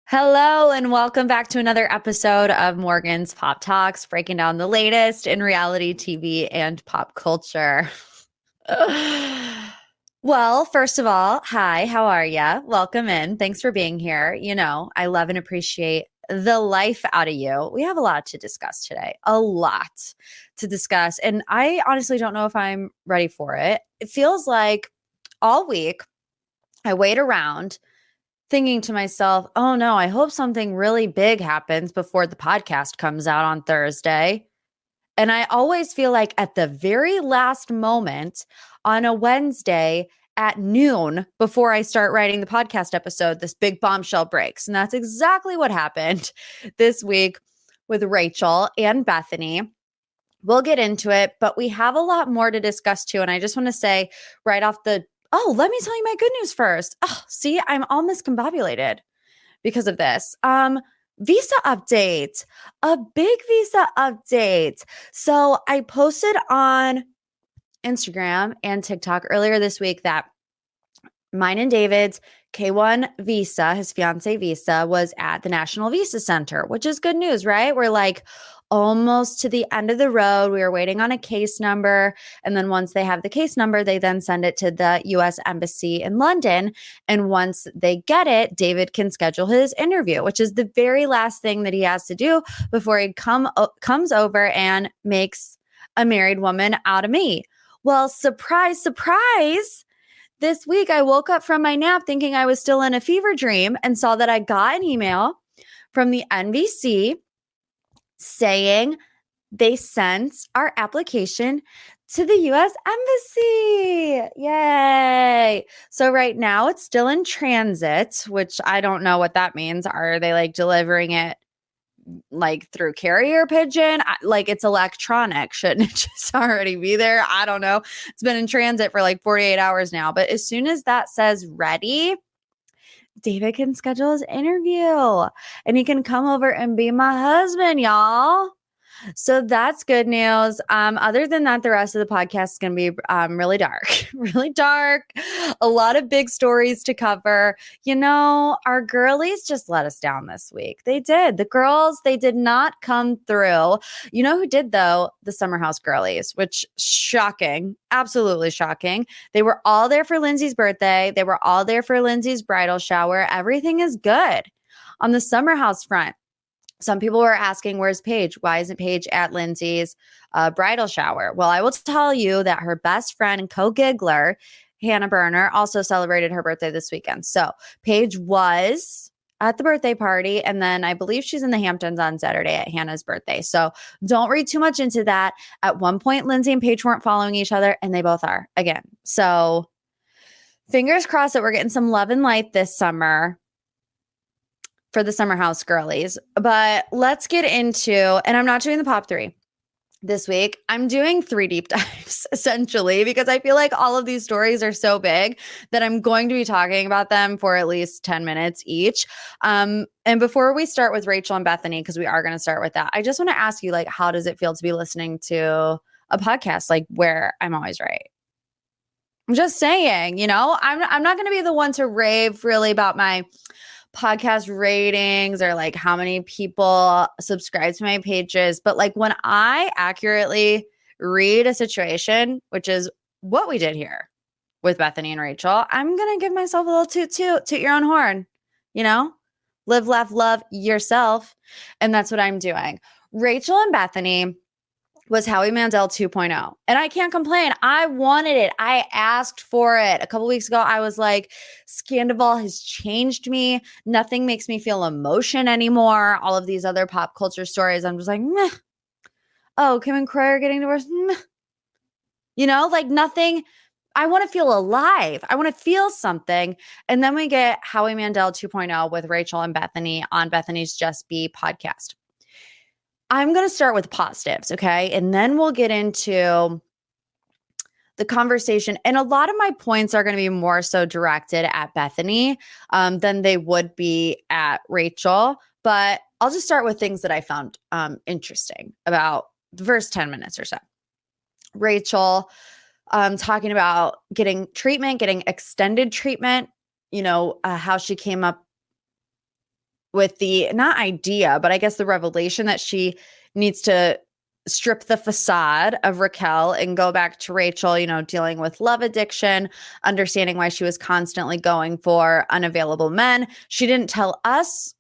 Hello, and welcome back to another episode of Morgan's Pop Talks, breaking down the latest in reality TV and pop culture. Well, first of all, hi, how are ya? Welcome in. Thanks for being here. You know, I love and appreciate the life out of you. We have a lot to discuss today, a lot to discuss. And I honestly don't know if I'm ready for it. It feels like all week I wait around thinking to myself, oh no, I hope something really big happens before the podcast comes out on Thursday. And I always feel like at the very last moment on a Wednesday at noon before I start writing the podcast episode, this big bombshell breaks. And that's exactly what happened this week with Rachel and Bethenny. We'll get into it, but we have a lot more to discuss too. And I just want to say right off the let me tell you my good news first. Oh, see, I'm all miscombobulated because of this. Visa update, a big visa update. So I posted on Instagram and TikTok earlier this week that mine and David's K1 visa, his fiance visa, was at the National Visa Center, which is good news, right? We're like almost to the end of the road. We were waiting on a case number. And then once they have the case number, they then send it to the US Embassy in London. And once they get it, David can schedule his interview, which is the very last thing that he has to do before he comes over and makes a married woman out of me. Well, surprise, surprise. This week, I woke up from my nap thinking I was still in a fever dream and saw that I got an email from the NVC saying they sent our application to the US Embassy. Yay. So right now it's still in transit, which I don't know what that means. Are they like delivering it like through carrier pigeon? Like it's electronic. Shouldn't it just already be there? I don't know. It's been in transit for like 48 hours now. But as soon as that says ready, David can schedule his interview and he can come over and be my husband, y'all. So that's good news. Other than that, the rest of the podcast is going to be really dark, really dark. A lot of big stories to cover. You know, our girlies just let us down this week. They did. The girls, they did not come through. You know who did, though? The Summer House girlies, which shocking, absolutely shocking. They were all there for Lindsay's birthday. They were all there for Lindsay's bridal shower. Everything is good on the Summer House front. Some people were asking, where's Paige? Why isn't Paige at Lindsay's bridal shower? Well, I will tell you that her best friend and co-giggler, Hannah Berner, also celebrated her birthday this weekend. So Paige was at the birthday party, and then I believe she's in the Hamptons on Saturday at Hannah's birthday. So don't read too much into that. At one point, Lindsay and Paige weren't following each other, and they both are again. So fingers crossed that we're getting some love and light this summer for the Summer House girlies. But let's get into, and I'm not doing the pop three this week. I'm doing 3 deep dives essentially because I feel like all of these stories are so big that I'm going to be talking about them for at least 10 minutes each. And before we start with Rachel and Bethenny, because we are going to start with that, I just want to ask you, like, how does it feel to be listening to a podcast like where I'm always right? I'm just saying, you know, I'm not going to be the one to rave really about my podcast ratings or like how many people subscribe to my pages. But like when I accurately read a situation, which is what we did here with Bethenny and Rachel, I'm going to give myself a little toot your own horn, you know, live, laugh, love yourself. And that's what I'm doing. Rachel and Bethenny was Howie Mandel 2.0. And I can't complain. I wanted it. I asked for it. A couple weeks ago, I was like, Scandival has changed me. Nothing makes me feel emotion anymore. All of these other pop culture stories, I'm just like, meh. Oh, Kim and Croy are getting divorced. Meh. You know, like nothing. I want to feel alive. I want to feel something. And then we get Howie Mandel 2.0 with Rachel and Bethenny on Bethenny's Just Be podcast. I'm going to start with positives, okay? And then we'll get into the conversation. And a lot of my points are going to be more so directed at Bethenny than they would be at Rachel. But I'll just start with things that I found interesting about the first 10 minutes or so. Rachel talking about getting treatment, getting extended treatment, you know, how she came up with the, not idea, but I guess the revelation that she needs to strip the facade of Raquel and go back to Rachel, dealing with love addiction, understanding why she was constantly going for unavailable men. She didn't tell us.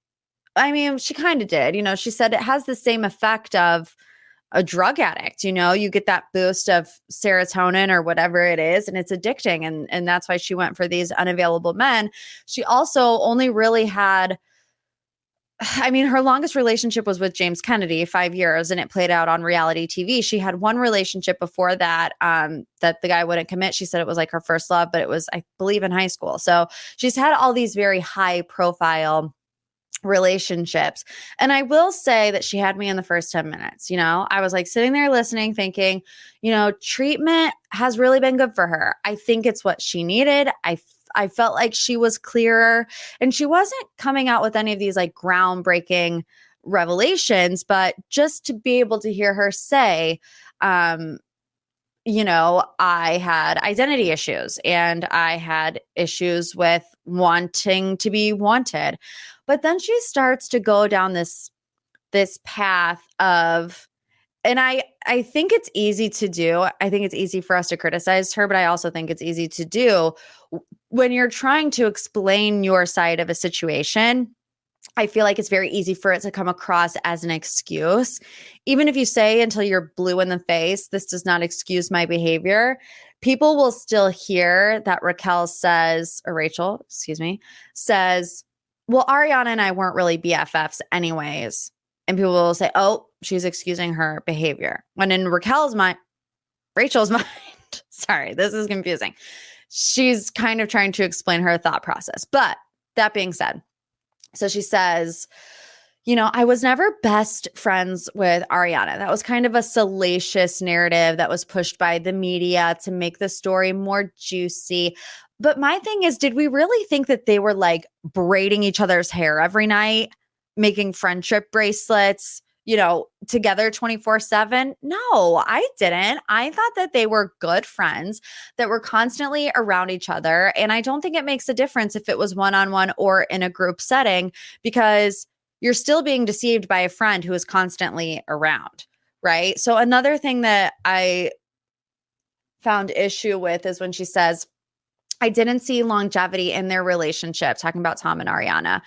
I mean, she kind of did. She said it has the same effect of a drug addict. You get that boost of serotonin or whatever it is, and it's addicting. And that's why she went for these unavailable men. She also only really had, her longest relationship was with James Kennedy, 5 years, and it played out on reality TV. She had one relationship before that, that the guy wouldn't commit. She said it was like her first love, but it was, I believe, in high school. So she's had all these very high profile relationships. And I will say that she had me in the first 10 minutes. I was like sitting there listening, thinking, treatment has really been good for her. I think it's what she needed. I felt like she was clearer, and she wasn't coming out with any of these like groundbreaking revelations, but just to be able to hear her say, I had identity issues and I had issues with wanting to be wanted. But then she starts to go down this path of, and I think it's easy to do. I think it's easy for us to criticize her, but I also think it's easy to do when you're trying to explain your side of a situation. I feel like it's very easy for it to come across as an excuse. Even if you say until you're blue in the face, this does not excuse my behavior, people will still hear that Rachel says, well, Ariana and I weren't really BFFs anyways. And people will say, oh, she's excusing her behavior. When in Rachel's mind, sorry, this is confusing. She's kind of trying to explain her thought process. But that being said, so she says, I was never best friends with Ariana. That was kind of a salacious narrative that was pushed by the media to make the story more juicy. But my thing is, did we really think that they were like braiding each other's hair every night, making friendship bracelets, together 24/7? No, I didn't. I thought that they were good friends that were constantly around each other. And I don't think it makes a difference if it was one-on-one or in a group setting, because you're still being deceived by a friend who is constantly around, right? So another thing that I found issue with is when she says, I didn't see longevity in their relationship, talking about Tom and Ariana.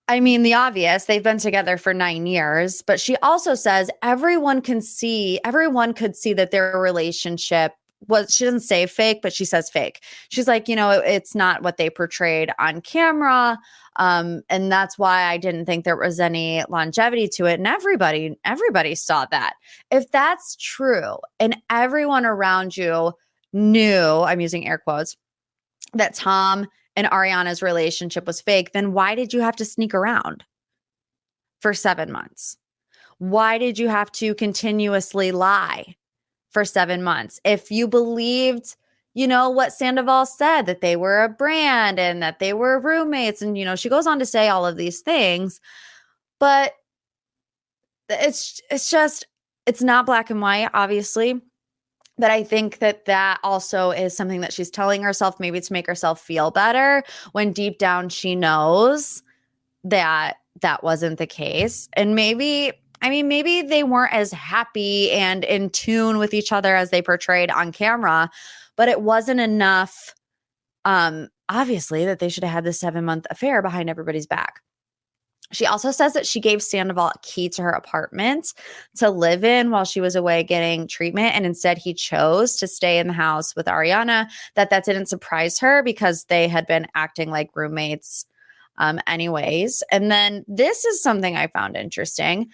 The obvious, they've been together for 9 years, but she also says everyone could see that their relationship was, she doesn't say fake, but she says fake. She's like, it's not what they portrayed on camera. And that's why I didn't think there was any longevity to it. And everybody saw that. If that's true, and everyone around you knew, I'm using air quotes, that Tom and Ariana's relationship was fake, then why did you have to sneak around for 7 months? Why did you have to continuously lie for 7 months? If you believed, what Sandoval said, that they were a brand and that they were roommates, and, she goes on to say all of these things, but it's not black and white, obviously. But I think that also is something that she's telling herself, maybe to make herself feel better, when deep down she knows that that wasn't the case. And maybe they weren't as happy and in tune with each other as they portrayed on camera, but it wasn't enough, obviously, that they should have had this 7-month affair behind everybody's back. She also says that she gave Sandoval a key to her apartment to live in while she was away getting treatment, and instead he chose to stay in the house with Ariana. That didn't surprise her because they had been acting like roommates anyways. And then this is something I found interesting.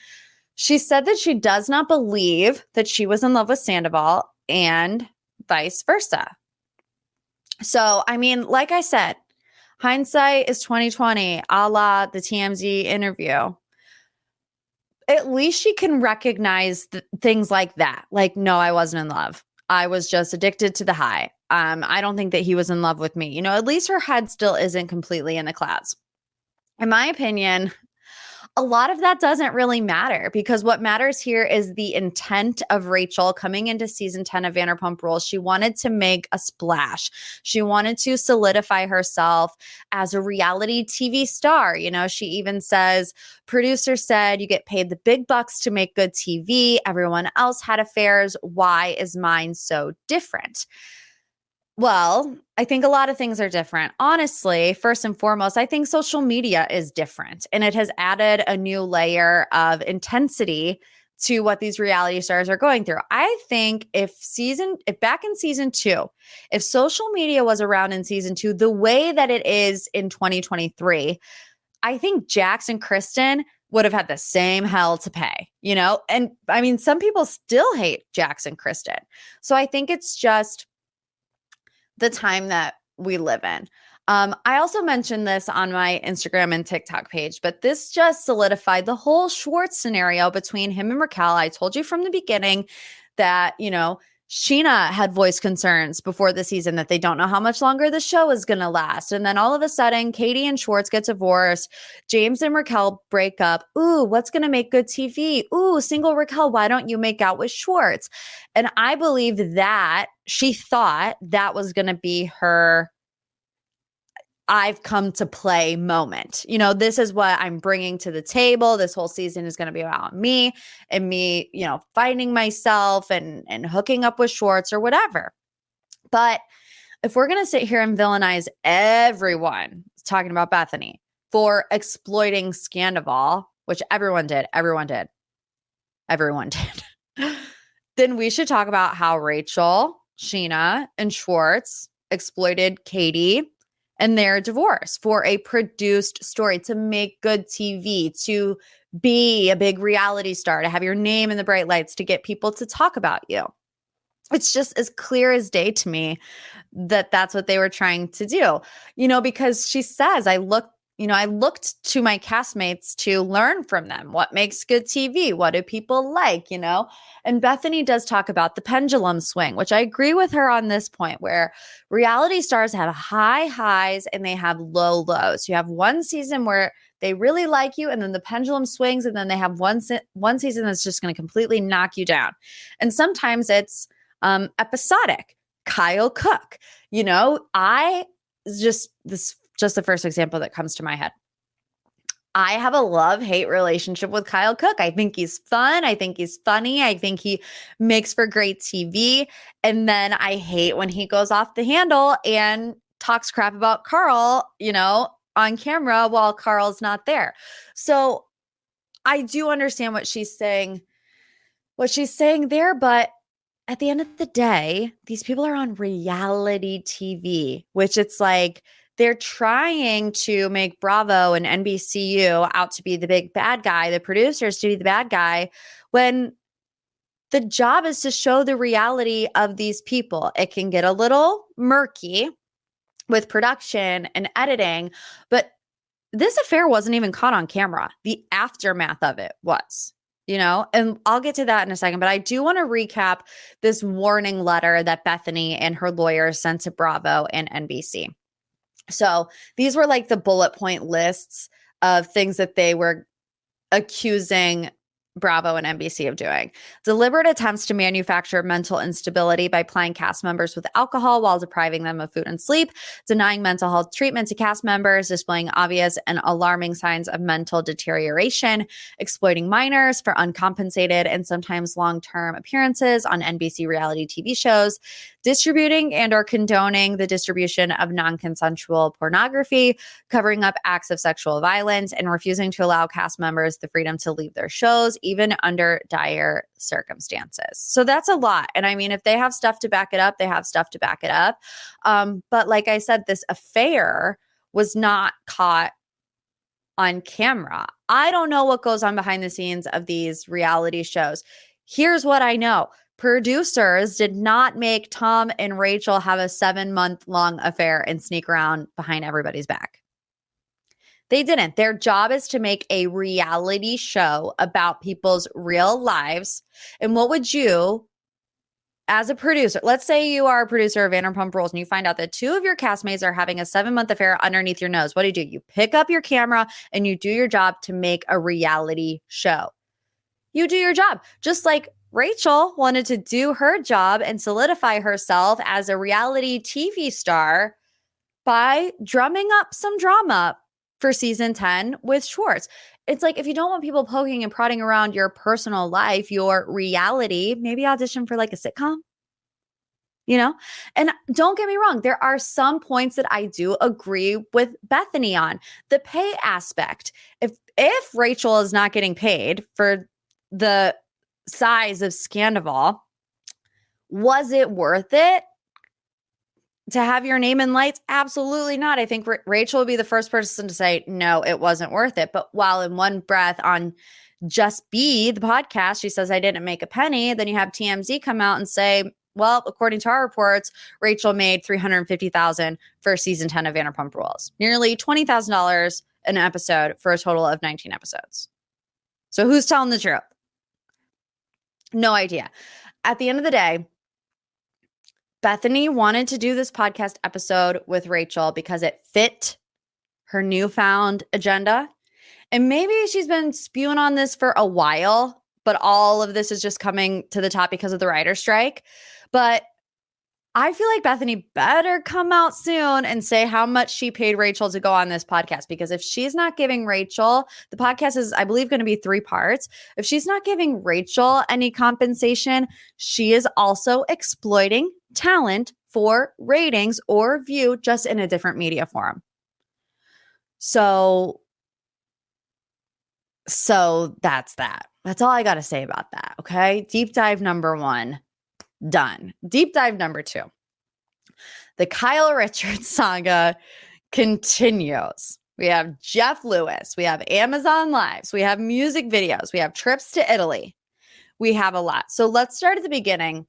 She said that she does not believe that she was in love with Sandoval and vice versa. So, like I said, hindsight is 2020, a la the TMZ interview. At least she can recognize things like that. Like, no, I wasn't in love. I was just addicted to the high. I don't think that he was in love with me. At least her head still isn't completely in the clouds. In my opinion, a lot of that doesn't really matter because what matters here is the intent of Rachel coming into season 10 of Vanderpump Rules. She wanted to make a splash. She wanted to solidify herself as a reality TV star. You know, she even says, producer said you get paid the big bucks to make good TV. Everyone else had affairs. Why is mine so different? Well, I think a lot of things are different. Honestly, first and foremost, I think social media is different and it has added a new layer of intensity to what these reality stars are going through. I think if back in season 2, if social media was around in season 2 the way that it is in 2023, I think Jax and Kristen would have had the same hell to pay, you know? And I mean, some people still hate Jax and Kristen. So I think it's just the time that we live in. I also mentioned this on my Instagram and TikTok page, but this just solidified the whole Schwartz scenario between him and Raquel. I told you from the beginning that, you know, Sheena had voiced concerns before the season that they don't know how much longer the show is going to last. And then all of a sudden, Katie and Schwartz get divorced. James and Raquel break up. Ooh, what's going to make good TV? Ooh, single Raquel, why don't you make out with Schwartz? And I believe that she thought that was going to be her I've come to play moment. You know, this is what I'm bringing to the table. This whole season is going to be about me and me, you know, finding myself and hooking up with Schwartz or whatever. But if we're going to sit here and villainize everyone talking about Bethenny for exploiting Scandival, which everyone did, then we should talk about how Rachel, Sheena, and Schwartz exploited Katie and their divorce for a produced story to make good TV, to be a big reality star, to have your name in the bright lights, to get people to talk about you. It's just as clear as day to me that that's what they were trying to do, you know, because she says, I looked to my castmates to learn from them. What makes good TV? What do people like, you know? And Bethenny does talk about the pendulum swing, which I agree with her on this point, where reality stars have high highs and they have low lows. You have one season where they really like you and then the pendulum swings and then they have one season that's just going to completely knock you down. And sometimes it's episodic. Kyle Cook, you know, just the first example that comes to my head. I have a love-hate relationship with Kyle Cook. I think he's fun. I think he's funny. I think he makes for great TV. And then I hate when he goes off the handle and talks crap about Carl, you know, on camera while Carl's not there. So I do understand what she's saying there, but at the end of the day, these people are on reality TV, which it's like, they're trying to make Bravo and NBCU out to be the big bad guy, the producers to be the bad guy, when the job is to show the reality of these people. It can get a little murky with production and editing, but this affair wasn't even caught on camera. The aftermath of it was, you know, and I'll get to that in a second, but I do want to recap this warning letter that Bethenny and her lawyers sent to Bravo and NBC. So these were like the bullet point lists of things that they were accusing Bravo and NBC of doing. Deliberate attempts to manufacture mental instability by plying cast members with alcohol while depriving them of food and sleep, denying mental health treatment to cast members, displaying obvious and alarming signs of mental deterioration, exploiting minors for uncompensated and sometimes long-term appearances on NBC reality TV shows, distributing and or condoning the distribution of non-consensual pornography, covering up acts of sexual violence, and refusing to allow cast members the freedom to leave their shows, even under dire circumstances. So that's a lot. And I mean, if they have stuff to back it up, they have stuff to back it up. But like I said, this affair was not caught on camera. I don't know what goes on behind the scenes of these reality shows. Here's what I know. Producers did not make Tom and Rachel have a 7-month-long affair and sneak around behind everybody's back. They didn't. Their job is to make a reality show about people's real lives. And what would you as a producer, let's say you are a producer of Vanderpump Rules and you find out that two of your castmates are having a 7-month affair underneath your nose. What do? You pick up your camera and you do your job to make a reality show. You do your job. Just like Rachel wanted to do her job and solidify herself as a reality TV star by drumming up some drama for season 10 with Schwartz. It's like, if you don't want people poking and prodding around your personal life, your reality, maybe audition for like a sitcom, you know? And don't get me wrong, there are some points that I do agree with Bethenny on. The pay aspect. If Rachel is not getting paid for the size of Scandival, was it worth it to have your name in lights? Absolutely not. I think Rachel would be the first person to say, no, it wasn't worth it. But while in one breath on Just Be, the podcast, she says, I didn't make a penny. Then you have TMZ come out and say, well, according to our reports, Rachel made $350,000 for season 10 of Vanderpump Rules, nearly $20,000 an episode for a total of 19 episodes. So who's telling the truth? No idea. At the end of the day, Bethenny wanted to do this podcast episode with Rachel because it fit her newfound agenda. And maybe she's been spewing on this for a while, but all of this is just coming to the top because of the writer's strike. But I feel like Bethenny better come out soon and say how much she paid Rachel to go on this podcast. Because if she's not giving Rachel, the podcast is, I believe, going to be 3 parts. If she's not giving Rachel any compensation, she is also exploiting talent for ratings or view, just in a different media form. So that's that. That's all I got to say about that. Okay. Deep dive number 1. Done. Deep dive number 2. The Kyle Richards saga continues. We have Jeff Lewis. We have Amazon Lives. We have music videos. We have trips to Italy. We have a lot. So let's start at the beginning.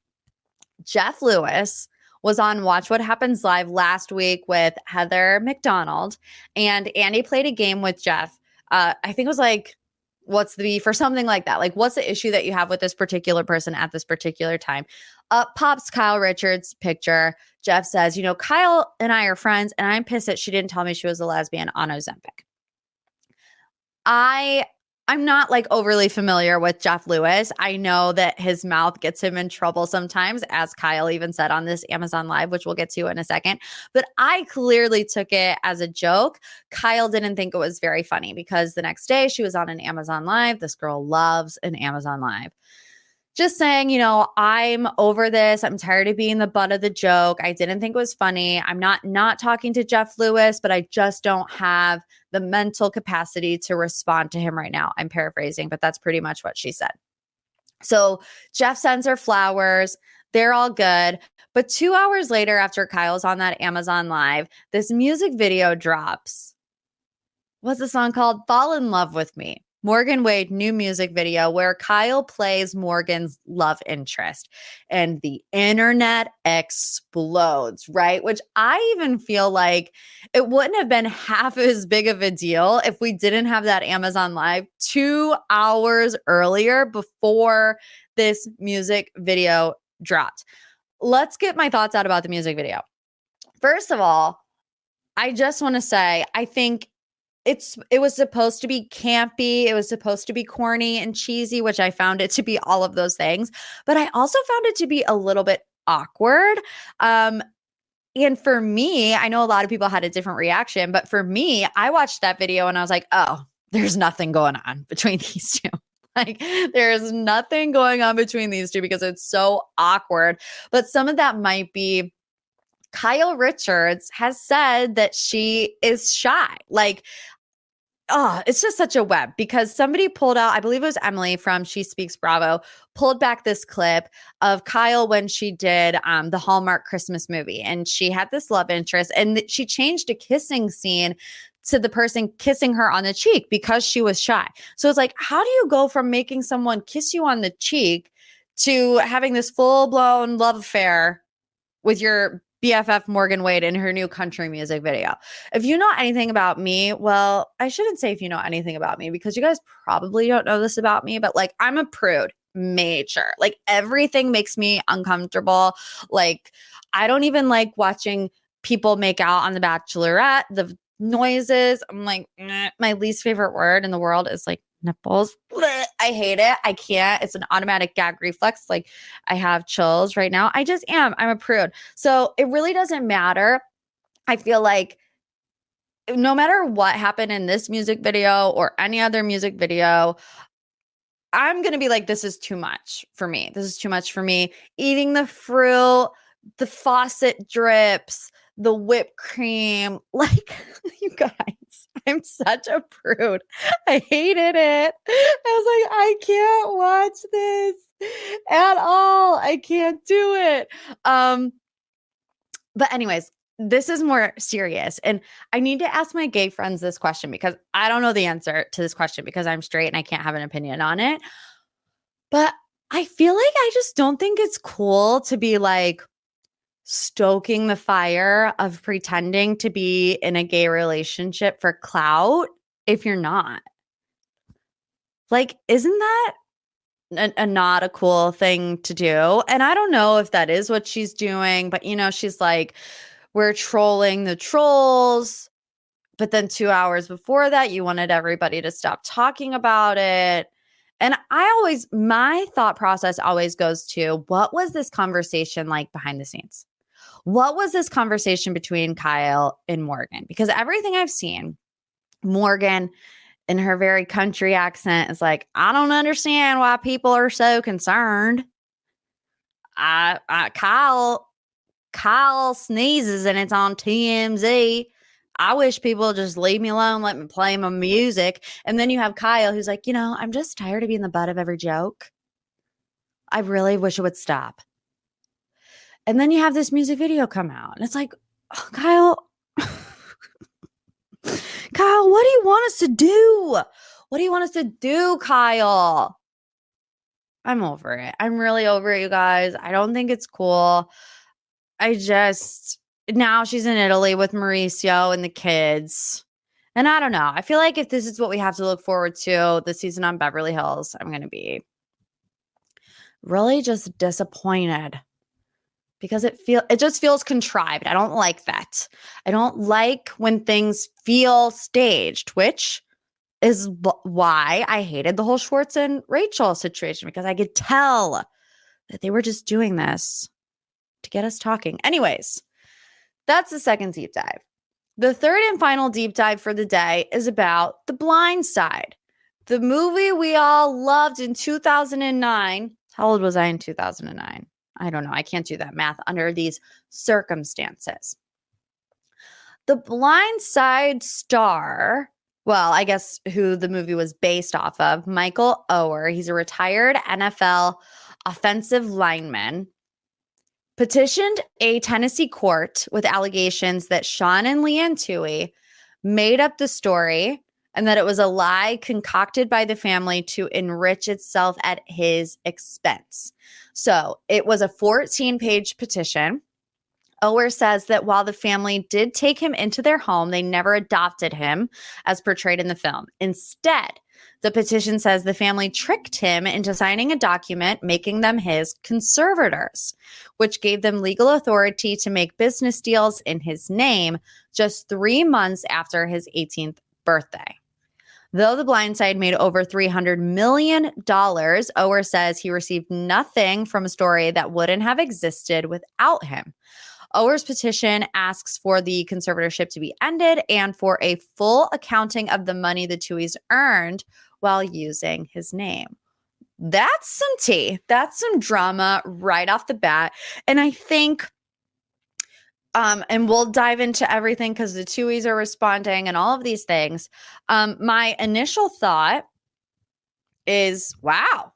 Jeff Lewis was on Watch What Happens Live last week with Heather McDonald, and Andy played a game with Jeff. I think it was like, what's the beef or something like that? Like, what's the issue that you have with this particular person at this particular time? Up pops Kyle Richards' picture. Jeff says, Kyle and I are friends, and I'm pissed that she didn't tell me she was a lesbian on Ozempic. I'm not like overly familiar with Jeff Lewis. I know that his mouth gets him in trouble sometimes, as Kyle even said on this Amazon Live, which we'll get to in a second. But I clearly took it as a joke. Kyle didn't think it was very funny because the next day she was on an Amazon Live. This girl loves an Amazon Live. Just saying, I'm over this. I'm tired of being the butt of the joke. I didn't think it was funny. I'm not talking to Jeff Lewis, but I just don't have the mental capacity to respond to him right now. I'm paraphrasing, but that's pretty much what she said. So Jeff sends her flowers. They're all good. But 2 hours later, after Kyle's on that Amazon Live, this music video drops. What's the song called? Fall in Love with Me. Morgan Wade new music video where Kyle plays Morgan's love interest and the internet explodes, right? Which I even feel like it wouldn't have been half as big of a deal if we didn't have that Amazon Live 2 hours earlier before this music video dropped. Let's get my thoughts out about the music video. First of all, I just want to say, I think it was supposed to be campy. It was supposed to be corny and cheesy, which I found it to be all of those things. But I also found it to be a little bit awkward. And for me, I know a lot of people had a different reaction, but for me, I watched that video and I was like, oh, there's nothing going on between these two. Like, there's nothing going on between these two because it's so awkward. But some of that might be Kyle Richards has said that she is shy. Like, oh, it's just such a web because somebody pulled out, I believe it was Emily from She Speaks Bravo, pulled back this clip of Kyle when she did the Hallmark Christmas movie. And she had this love interest and she changed a kissing scene to the person kissing her on the cheek because she was shy. So it's like, how do you go from making someone kiss you on the cheek to having this full-blown love affair with your BFF Morgan Wade in her new country music video? If you know anything about me, well, I shouldn't say if you know anything about me because you guys probably don't know this about me, but like, I'm a prude. major. Like everything makes me uncomfortable. Like I don't even like watching people make out on The Bachelorette. The noises, I'm like, my least favorite word in the world is like nipples. Blech, I hate it. I can't. It's an automatic gag reflex. Like I have chills right now. I just am. I'm a prude. So it really doesn't matter. I feel like no matter what happened in this music video or any other music video, I'm going to be like, this is too much for me. This is too much for me. Eating the fruit, the faucet drips, the whipped cream. Like, you guys, I'm such a prude. I hated it. I was like, I can't watch this at all. I can't do it. But anyways, this is more serious. And I need to ask my gay friends this question because I don't know the answer to this question because I'm straight and I can't have an opinion on it. But I feel like I just don't think it's cool to be like stoking the fire of pretending to be in a gay relationship for clout if you're not. Like, isn't that a not a cool thing to do? And I don't know if that is what she's doing, but she's like, we're trolling the trolls. But then 2 hours before that, you wanted everybody to stop talking about it. And my thought process always goes to, what was this conversation like behind the scenes? What was this conversation between Kyle and Morgan? Because everything I've seen, Morgan in her very country accent is like, I don't understand why people are so concerned. Kyle sneezes and it's on TMZ. I wish people just leave me alone, let me play my music. And then you have Kyle who's like, I'm just tired of being the butt of every joke. I really wish it would stop. And then you have this music video come out and it's like, oh, Kyle, Kyle, what do you want us to do? What do you want us to do, Kyle? I'm over it. I'm really over it, you guys. I don't think it's cool. Now she's in Italy with Mauricio and the kids. And I don't know. I feel like if this is what we have to look forward to this season on Beverly Hills, I'm going to be really just disappointed because it just feels contrived. I don't like that. I don't like when things feel staged, which is why I hated the whole Schwartz and Rachel situation, because I could tell that they were just doing this to get us talking. Anyways, that's the second deep dive. The third and final deep dive for the day is about The Blind Side, the movie we all loved in 2009. How old was I in 2009? I don't know. I can't do that math under these circumstances. The Blind Side star, well, I guess who the movie was based off of, Michael Oher. He's a retired NFL offensive lineman, petitioned a Tennessee court with allegations that Sean and Leanne Toohey made up the story and that it was a lie concocted by the family to enrich itself at his expense. So it was a 14-page petition. Oher says that while the family did take him into their home, they never adopted him as portrayed in the film. Instead, the petition says the family tricked him into signing a document making them his conservators, which gave them legal authority to make business deals in his name just 3 months after his 18th birthday. Though The Blind Side made over $300 million, Oher says he received nothing from a story that wouldn't have existed without him. Oher's petition asks for the conservatorship to be ended and for a full accounting of the money the Tooheys earned while using his name. That's some tea. That's some drama right off the bat. And I think, and we'll dive into everything because the Tooheys are responding and all of these things. My initial thought is, wow,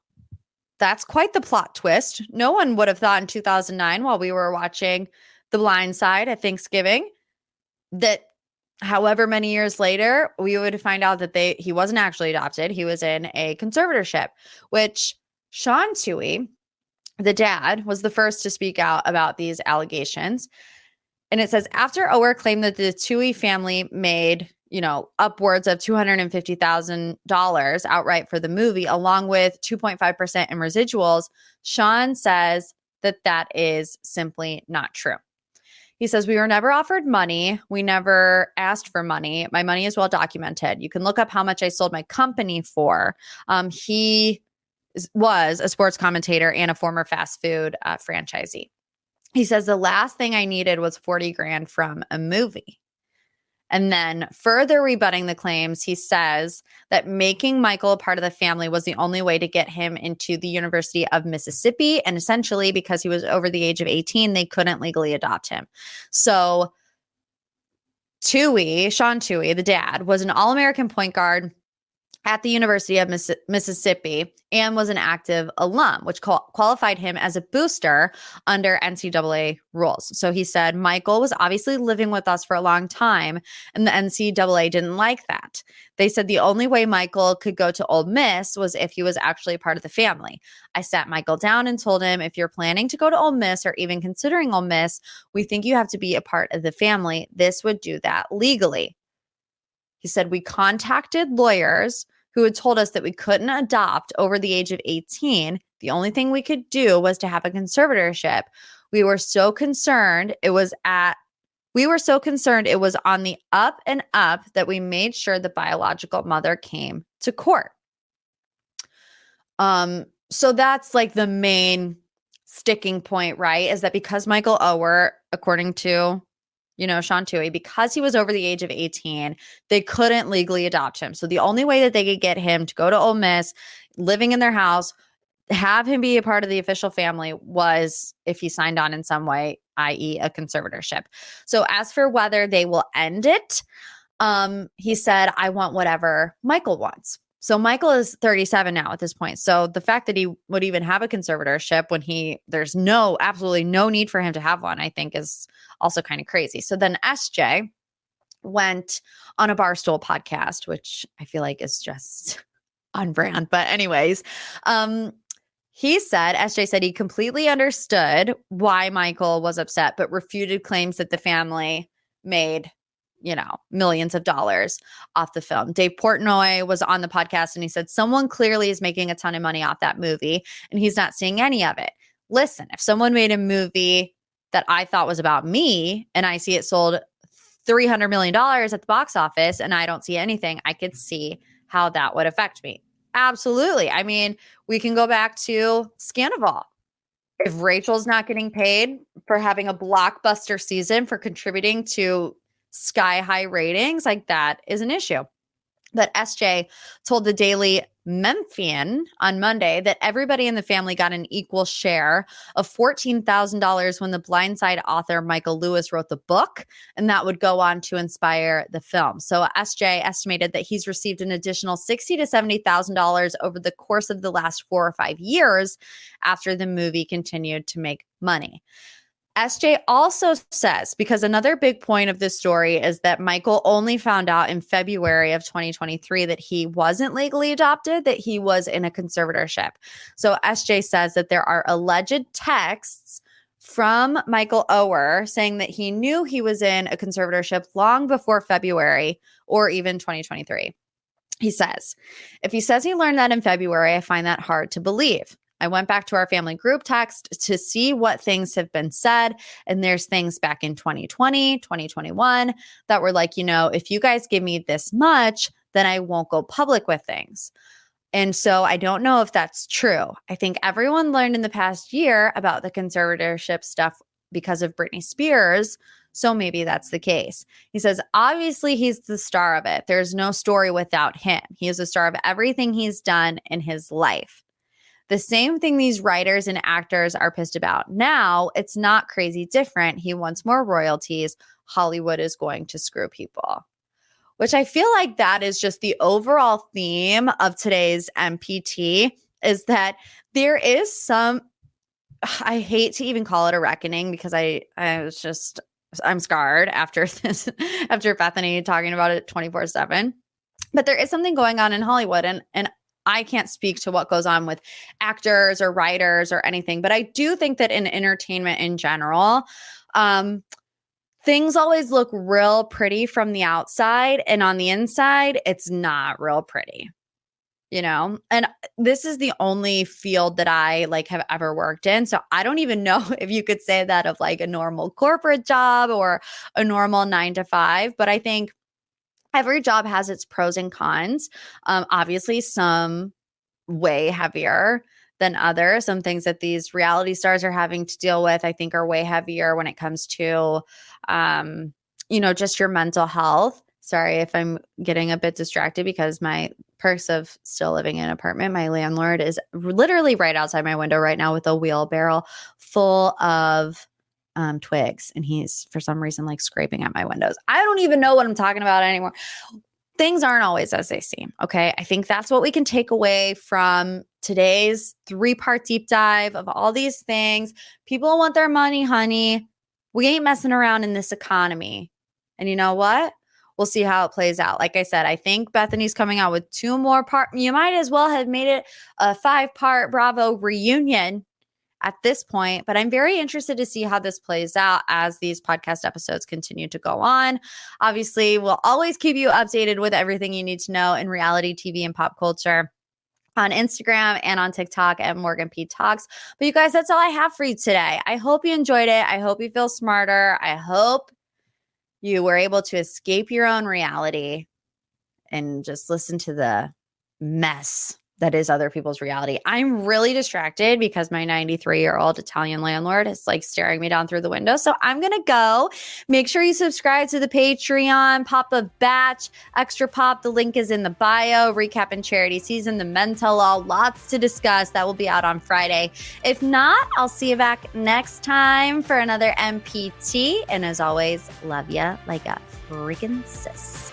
that's quite the plot twist. No one would have thought in 2009 while we were watching The Blind Side at Thanksgiving that however many years later, we would find out that he wasn't actually adopted. He was in a conservatorship, which Sean Toohey, the dad, was the first to speak out about these allegations. And it says, after Oher claimed that the Toohey family made upwards of $250,000 outright for the movie, along with 2.5% in residuals. Sean says that is simply not true. He says, we were never offered money. We never asked for money. My money is well documented. You can look up how much I sold my company for. He was a sports commentator and a former fast food franchisee. He says, the last thing I needed was 40 grand from a movie. And then further rebutting the claims, he says that making Michael a part of the family was the only way to get him into the University of Mississippi. And essentially, because he was over the age of 18, they couldn't legally adopt him. So Sean HOWIE, the dad, was an All-American point guard at the University of Mississippi and was an active alum, which qualified him as a booster under NCAA rules. So he said, Michael was obviously living with us for a long time, and the NCAA didn't like that. They said the only way Michael could go to Ole Miss was if he was actually part of the family. I sat Michael down and told him, if you're planning to go to Ole Miss or even considering Ole Miss, we think you have to be a part of the family. This would do that legally. He said, we contacted lawyers who had told us that we couldn't adopt over the age of 18. The only thing we could do was to have a conservatorship. We were so concerned it was on the up and up that we made sure the biological mother came to court. So that's like the main sticking point, right? Is that because Michael Oher, according to Sean HOWIE, because he was over the age of 18, they couldn't legally adopt him. So the only way that they could get him to go to Ole Miss, living in their house, have him be a part of the official family was if he signed on in some way, i.e. a conservatorship. So as for whether they will end it, he said, I want whatever Michael wants. So Michael is 37 now at this point. So the fact that he would even have a conservatorship when there's absolutely no need for him to have one, I think is also kind of crazy. So then SJ went on a Barstool podcast, which I feel like is just on brand. But anyways, SJ said he completely understood why Michael was upset, but refuted claims that the family made millions of dollars off the film. Dave Portnoy was on the podcast and he said, someone clearly is making a ton of money off that movie and he's not seeing any of it. Listen, if someone made a movie that I thought was about me and I see it sold $300 million at the box office and I don't see anything, I could see how that would affect me. Absolutely. I mean, we can go back to Scandival. If Rachel's not getting paid for having a blockbuster season for contributing to sky high ratings, like that is an issue. But SJ told the Daily Memphian on Monday that everybody in the family got an equal share of $14,000 when the Blindside author Michael Lewis wrote the book, and that would go on to inspire the film. So SJ estimated that he's received an additional $60,000 to $70,000 over the course of the last 4 or 5 years after the movie continued to make money. SJ also says, because another big point of this story is that Michael only found out in February of 2023 that he wasn't legally adopted, that he was in a conservatorship. So SJ says that there are alleged texts from Michael Oher saying that he knew he was in a conservatorship long before February or even 2023. He says, if he says he learned that in February, I find that hard to believe. I went back to our family group text to see what things have been said. And there's things back in 2020, 2021 that were like, if you guys give me this much, then I won't go public with things. And so I don't know if that's true. I think everyone learned in the past year about the conservatorship stuff because of Britney Spears. So maybe that's the case. He says, obviously he's the star of it. There's no story without him. He is the star of everything he's done in his life. The same thing these writers and actors are pissed about now, it's not crazy different. He wants more royalties. Hollywood is going to screw people. Which I feel like that is just the overall theme of today's MPT, is that there is some, I hate to even call it a reckoning because I'm scarred after this, after Bethenny talking about it 24/7. But there is something going on in Hollywood, and I can't speak to what goes on with actors or writers or anything, but I do think that in entertainment in general, things always look real pretty from the outside, and on the inside, it's not real pretty. And this is the only field that I have ever worked in. So I don't even know if you could say that of a normal corporate job or a normal 9 to 5. But I think every job has its pros and cons. Obviously, some way heavier than others. Some things that these reality stars are having to deal with, I think, are way heavier when it comes to, just your mental health. Sorry if I'm getting a bit distracted because my perks of still living in an apartment, my landlord is literally right outside my window right now with a wheelbarrow full of twigs. And he's, for some reason, scraping at my windows. I don't even know what I'm talking about anymore. Things aren't always as they seem. Okay. I think that's what we can take away from today's 3-part deep dive of all these things. People want their money, honey. We ain't messing around in this economy. And you know what? We'll see how it plays out. Like I said, I think Bethenny's coming out with 2 more parts. You might as well have made it a 5-part Bravo reunion at this point, but I'm very interested to see how this plays out as these podcast episodes continue to go on. Obviously, we'll always keep you updated with everything you need to know in reality TV and pop culture on Instagram and on TikTok at Morgan P Talks. But you guys, that's all I have for you today. I hope you enjoyed it. I hope you feel smarter. I hope you were able to escape your own reality and just listen to the mess that is other people's reality. I'm really distracted because my 93-year-old Italian landlord is staring me down through the window. So I'm going to go. Make sure you subscribe to the Patreon, pop a batch, extra pop. The link is in the bio. Recap and charity season, the men tell all, lots to discuss. That will be out on Friday. If not, I'll see you back next time for another MPT. And as always, love ya like a freaking sis.